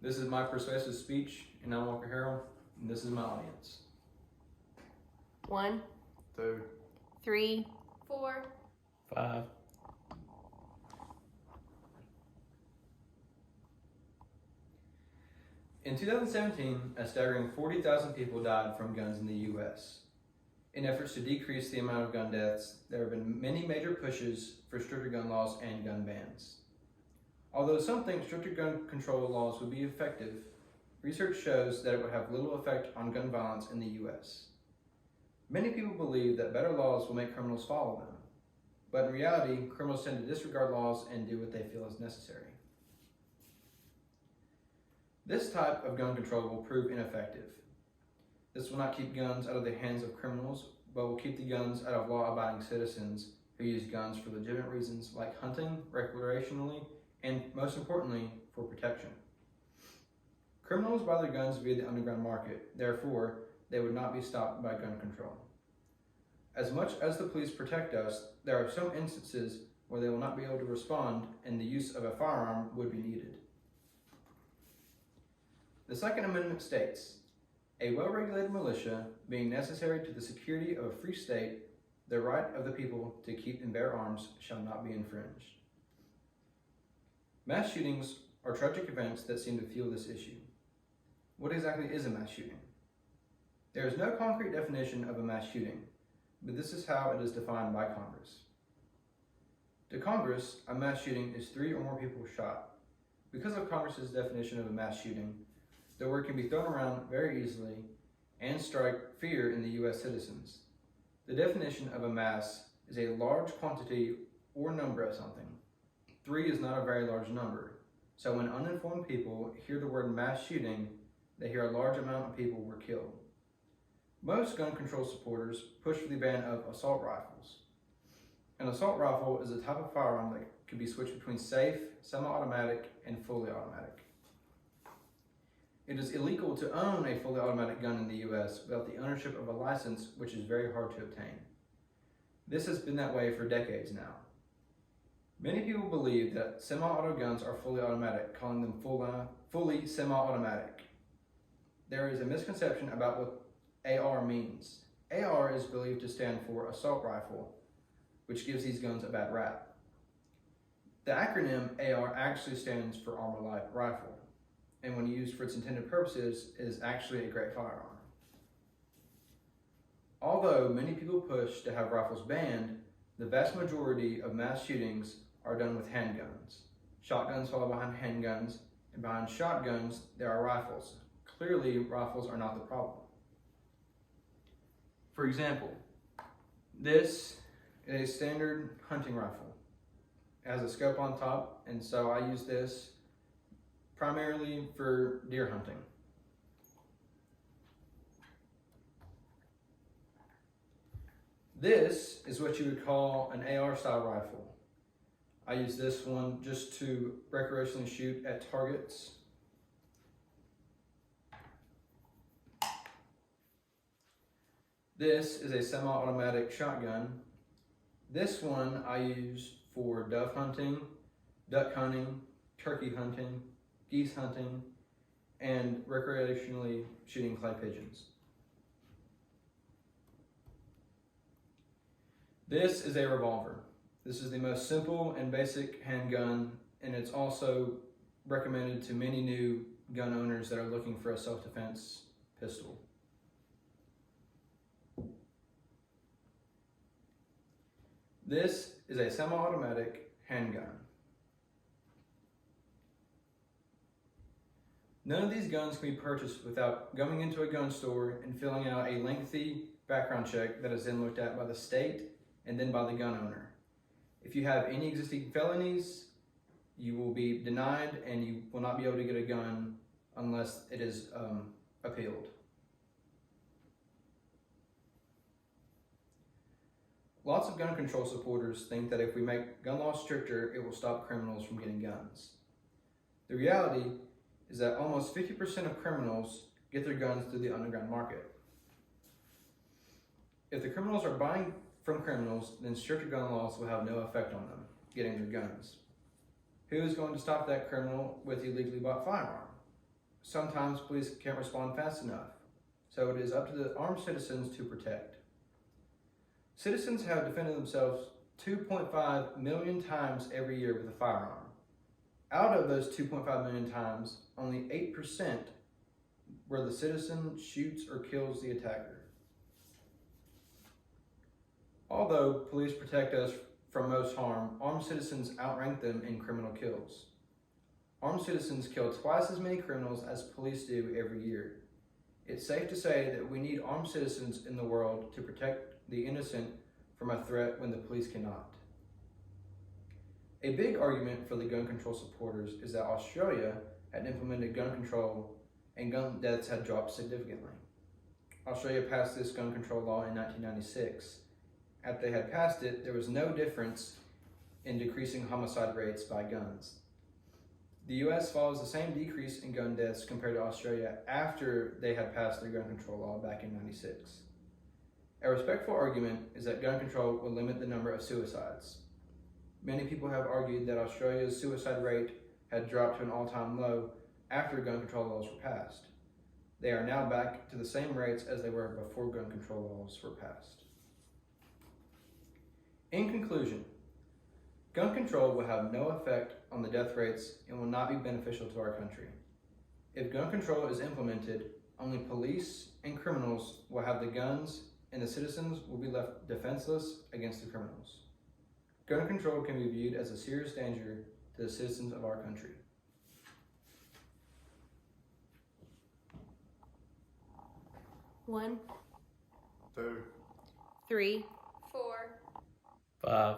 This is my persuasive speech, and I'm Walker Harrell, and this is my audience. 1, 2, 3, 4, 5. In 2017, a staggering 40,000 people died from guns in the U.S. In efforts to decrease the amount of gun deaths, there have been many major pushes for stricter gun laws and gun bans. Although some think stricter gun control laws would be effective, research shows that it would have little effect on gun violence in the U.S. Many people believe that better laws will make criminals follow them, but in reality, criminals tend to disregard laws and do what they feel is necessary. This type of gun control will prove ineffective. This will not keep guns out of the hands of criminals, but will keep the guns out of law-abiding citizens who use guns for legitimate reasons like hunting, recreationally, and most importantly, for protection. Criminals buy their guns via the underground market, therefore, they would not be stopped by gun control. As much as the police protect us, there are some instances where they will not be able to respond and the use of a firearm would be needed. The Second Amendment states, "A well-regulated militia, being necessary to the security of a free state, the right of the people to keep and bear arms shall not be infringed." Mass shootings are tragic events that seem to fuel this issue. What exactly is a mass shooting? There is no concrete definition of a mass shooting, but this is how it is defined by Congress. To Congress, a mass shooting is 3 or more people shot. Because of Congress's definition of a mass shooting, the word can be thrown around very easily and strike fear in the U.S. citizens. The definition of a mass is a large quantity or number of something. 3 is not a very large number, so when uninformed people hear the word mass shooting, they hear a large amount of people were killed. Most gun control supporters push for the ban of assault rifles. An assault rifle is a type of firearm that can be switched between safe, semi-automatic, and fully automatic. It is illegal to own a fully automatic gun in the U.S. without the ownership of a license, which is very hard to obtain. This has been that way for decades now. Many people believe that semi-auto guns are fully automatic, calling them fully semi-automatic. There is a misconception about what AR means. AR is believed to stand for assault rifle, which gives these guns a bad rap. The acronym AR actually stands for Armor Light Rifle, and when used for its intended purposes, is actually a great firearm. Although many people push to have rifles banned, the vast majority of mass shootings are done with handguns. Shotguns follow behind handguns, and behind shotguns, there are rifles. Clearly, rifles are not the problem. For example, this is a standard hunting rifle. It has a scope on top, and so I use this primarily for deer hunting. This is what you would call an AR style rifle. I use this one just to recreationally shoot at targets. This is a semi-automatic shotgun. This one I use for dove hunting, duck hunting, turkey hunting, geese hunting, and recreationally shooting clay pigeons. This is a revolver. This is the most simple and basic handgun, and it's also recommended to many new gun owners that are looking for a self-defense pistol. This is a semi-automatic handgun. None of these guns can be purchased without going into a gun store and filling out a lengthy background check that is then looked at by the state and then by the gun owner. If you have any existing felonies, you will be denied and you will not be able to get a gun unless it is appealed. Lots of gun control supporters think that if we make gun laws stricter, it will stop criminals from getting guns. The reality is that almost 50% of criminals get their guns through the underground market. If the criminals are buying from criminals, then stricter gun laws will have no effect on them getting their guns. Who is going to stop that criminal with illegally bought firearm? sometimes police can't respond fast enough, so it is up to the armed citizens to protect. Citizens have defended themselves 2.5 million times every year with a firearm. Out of those 2.5 million times, only 8% where the citizen shoots or kills the attacker. Although police protect us from most harm, armed citizens outrank them in criminal kills. Armed citizens kill twice as many criminals as police do every year. It's safe to say that we need armed citizens in the world to protect the innocent from a threat when the police cannot. A big argument for the gun control supporters is that Australia had implemented gun control and gun deaths had dropped significantly. Australia passed this gun control law in 1996. After they had passed it, there was no difference in decreasing homicide rates by guns. The US follows the same decrease in gun deaths compared to Australia after they had passed their gun control law back in 96. A respectful argument is that gun control will limit the number of suicides. Many people have argued that Australia's suicide rate had dropped to an all-time low after gun control laws were passed. They are now back to the same rates as they were before gun control laws were passed. In conclusion, gun control will have no effect on the death rates and will not be beneficial to our country. If gun control is implemented, only police and criminals will have the guns and the citizens will be left defenseless against the criminals. Gun control can be viewed as a serious danger to the citizens of our country. One, 2, 3, 4, 5,